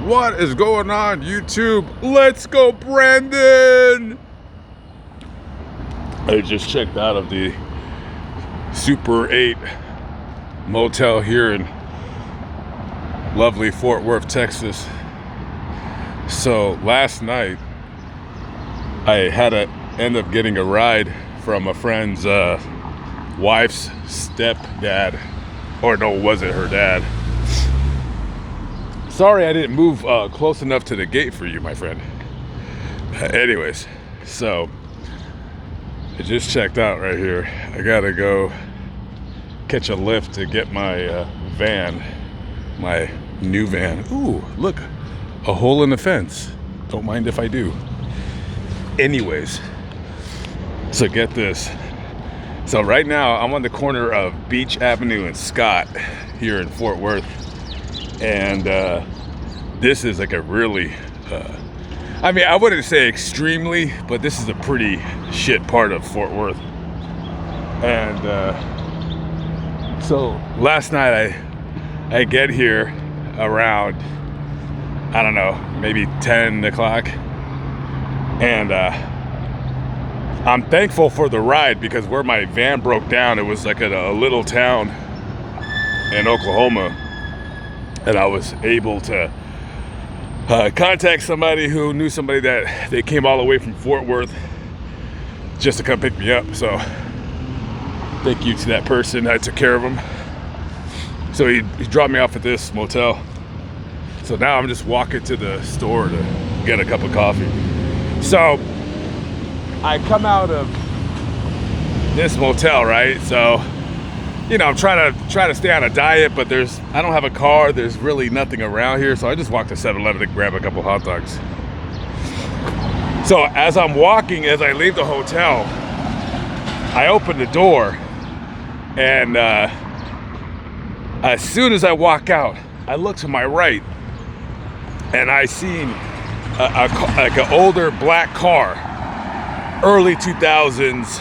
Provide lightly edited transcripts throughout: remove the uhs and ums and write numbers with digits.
What is going on, YouTube? Let's go, Brandon! I just checked out of the Super 8 motel here in lovely Fort Worth, Texas. So last night, I had to end up getting a ride from a friend's wife's stepdad. Or no, was it her dad? Sorry I didn't move close enough to the gate for you, my friend. Anyways, so I just checked out right here. I gotta go catch a lift to get my van, my new van. Ooh, look, a hole in the fence. Don't mind if I do. Anyways, so get this. So right now I'm on the corner of Beach Avenue and Scott here in Fort Worth. And this is like a really, I mean, I wouldn't say extremely, but this is a pretty shit part of Fort Worth. And so last night I get here around, I don't know, maybe 10 o'clock. And I'm thankful for the ride because where my van broke down, it was like at a little town in Oklahoma. And I was able to contact somebody who knew somebody that they came all the way from Fort Worth just to come pick me up. So thank you to that person. I took care of him. So he dropped me off at this motel. So now I'm just walking to the store to get a cup of coffee. So I come out of this motel, right? So, you know, I'm trying to stay on a diet, but I don't have a car. There's really nothing around here. So I just walked to 7-Eleven to grab a couple hot dogs. So as I'm walking, as I leave the hotel, I open the door, and as soon as I walk out, I look to my right, and I see like an older black car, early 2000s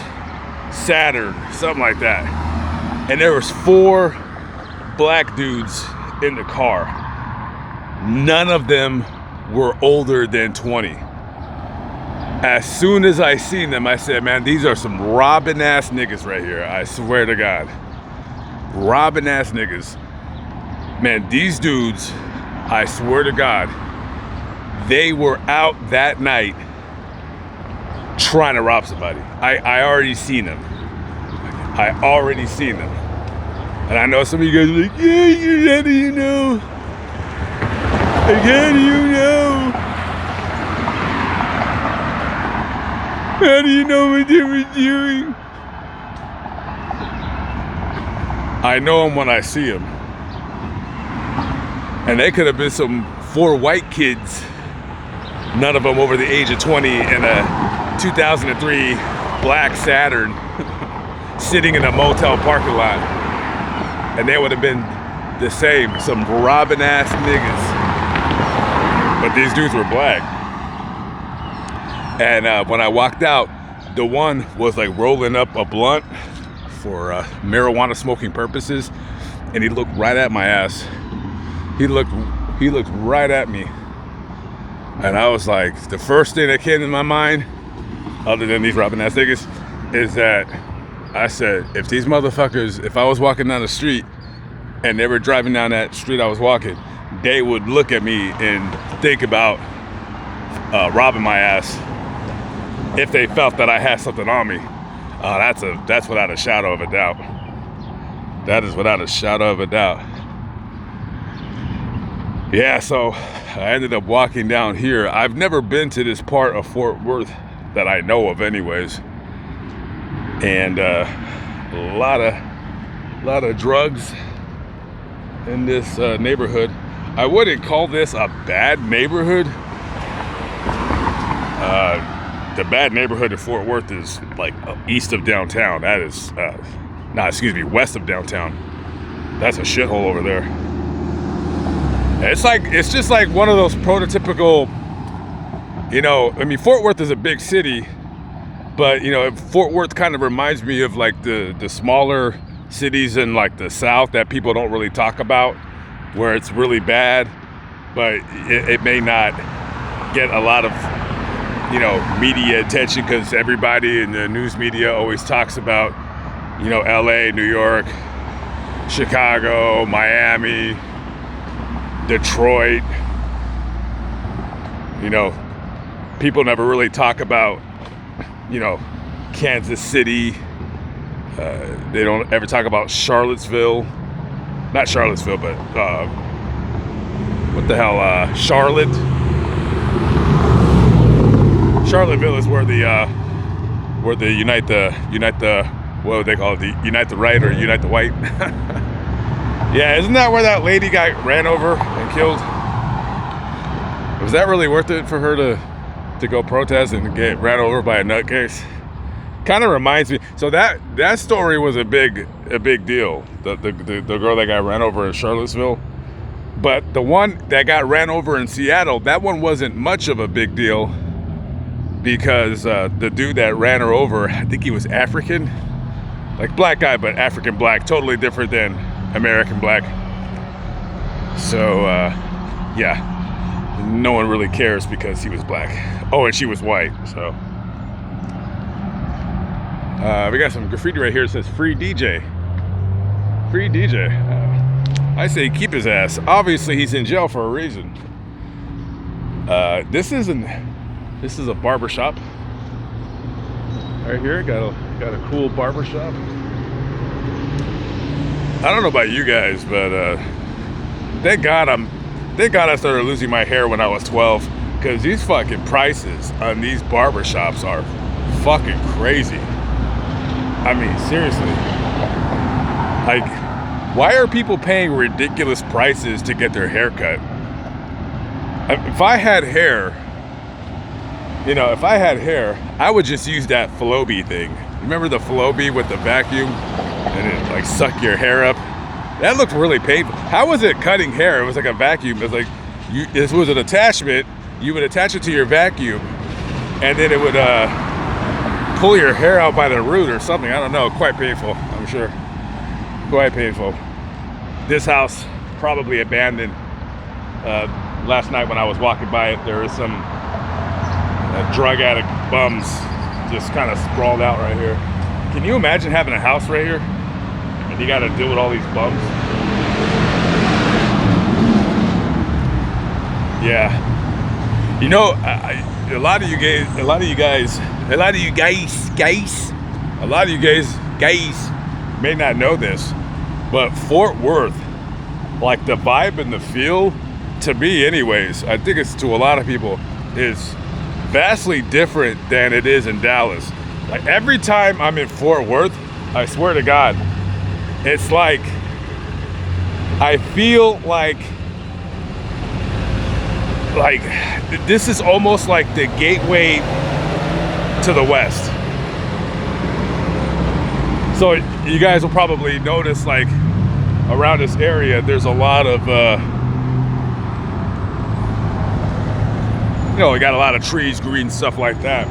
Saturn, something like that. And there was 4 black dudes in the car. None of them were older than 20. As soon as I seen them, I said, man, these are some robbing ass niggas right here. I swear to God. Robbing ass niggas. Man, these dudes, I swear to God, they were out that night trying to rob somebody. I already seen them. I already seen them. And I know some of you guys are like, yeah, how do you know? Like, how do you know? How do you know what they were doing? I know them when I see them. And they could have been some 4 white kids, none of them over the age of 20, in a 2003 black Saturn, sitting in a motel parking lot, and they would have been the same, some robbing ass niggas. But these dudes were black. And when I walked out, the one was like rolling up a blunt for marijuana smoking purposes, and he looked right at my ass. He looked right at me, and I was like, the first thing that came to my mind, other than these robbing ass niggas, is that I said, if these motherfuckers, if I was walking down the street and they were driving down that street I was walking, they would look at me and think about robbing my ass if they felt that I had something on me. That's without a shadow of a doubt. That is without a shadow of a doubt. Yeah, so I ended up walking down here. I've never been to this part of Fort Worth that I know of anyways. And a lot of drugs in this neighborhood. I wouldn't call this a bad neighborhood. The bad neighborhood in Fort Worth is like east of downtown. That is, west of downtown. That's a shithole over there. It's just like one of those prototypical, you know, I mean, Fort Worth is a big city, but, you know, Fort Worth kind of reminds me of like the smaller cities in like the South that people don't really talk about, where it's really bad. but it may not get a lot of, you know, media attention because everybody in the news media always talks about, you know, LA, New York, Chicago, Miami, Detroit. You know, people never really talk about, you know, Kansas City. They don't ever talk about Charlottesville. Not Charlottesville, but what the hell? Charlotte. Charlottesville is where the unite the what would they call it? The unite the right or unite the white? Yeah, isn't that where that lady got ran over and killed? Was that really worth it for her to go protest and get ran over by a nutcase? Kind of reminds me. So that story was a big deal. The girl that got ran over in Charlottesville, but the one that got ran over in Seattle, that one wasn't much of a big deal because the dude that ran her over, I think he was African, like black guy, but African black, totally different than American black. So yeah, no one really cares because he was black. Oh, and she was white. So we got some graffiti right here that says "Free DJ." Free DJ. I say keep his ass. Obviously, he's in jail for a reason. This is a barber shop right here. Got a cool barber shop. I don't know about you guys, but thank God I started losing my hair when I was 12, because these fucking prices on these barber shops are fucking crazy. I mean, seriously. Like, why are people paying ridiculous prices to get their hair cut? If I had hair, I would just use that Flowbee thing. Remember the Flowbee with the vacuum? And it like suck your hair up? That looked really painful. How was it cutting hair? It was like a vacuum. It was like, this was an attachment. You would attach it to your vacuum, and then it would pull your hair out by the root or something. I don't know. Quite painful, I'm sure. Quite painful. This house, probably abandoned. Last night when I was walking by it, there was some drug addict bums just kind of sprawled out right here. Can you imagine having a house right here? And you got to deal with all these bums. Yeah, you know, a lot of you guys may not know this, but Fort Worth, like the vibe and the feel, to me, anyways, I think it's to a lot of people, is vastly different than it is in Dallas. Like every time I'm in Fort Worth, I swear to God, it's like I feel like this is almost like the gateway to the West. So you guys will probably notice, like around this area, there's a lot of we got a lot of trees, green, stuff like that.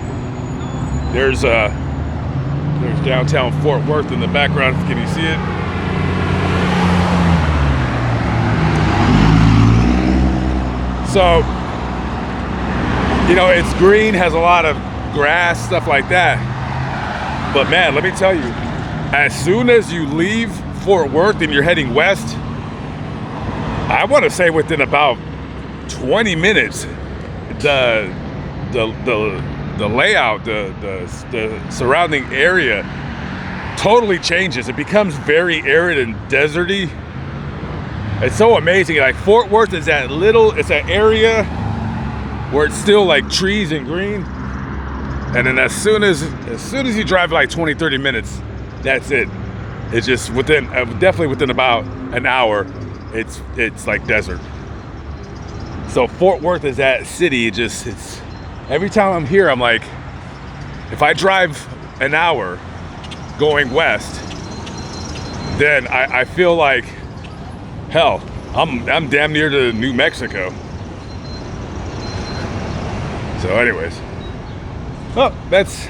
There's downtown Fort Worth in the background. Can you see it? So, it's green, has a lot of grass, stuff like that. But man, let me tell you, as soon as you leave Fort Worth and you're heading west, I want to say within about 20 minutes, the layout, the surrounding area totally changes. It becomes very arid and deserty. It's so amazing. Like Fort Worth is it's an area where it's still like trees and green, and then as soon as you drive like 20-30 minutes, that's it. It's just definitely within about an hour, it's like desert. So Fort Worth is that city. It's every time I'm here, I'm like, if I drive an hour going west, then I feel like, hell, I'm damn near to New Mexico. So anyways, well, that's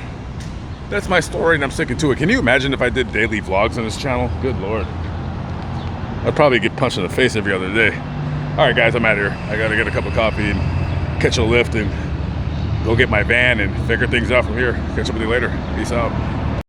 my story, and I'm sticking to it. Can you imagine if I did daily vlogs on this channel? Good Lord. I'd probably get punched in the face every other day. All right, guys, I'm out of here. I gotta get a cup of coffee and catch a lift and go get my van and figure things out from here. Catch up with you later. Peace out.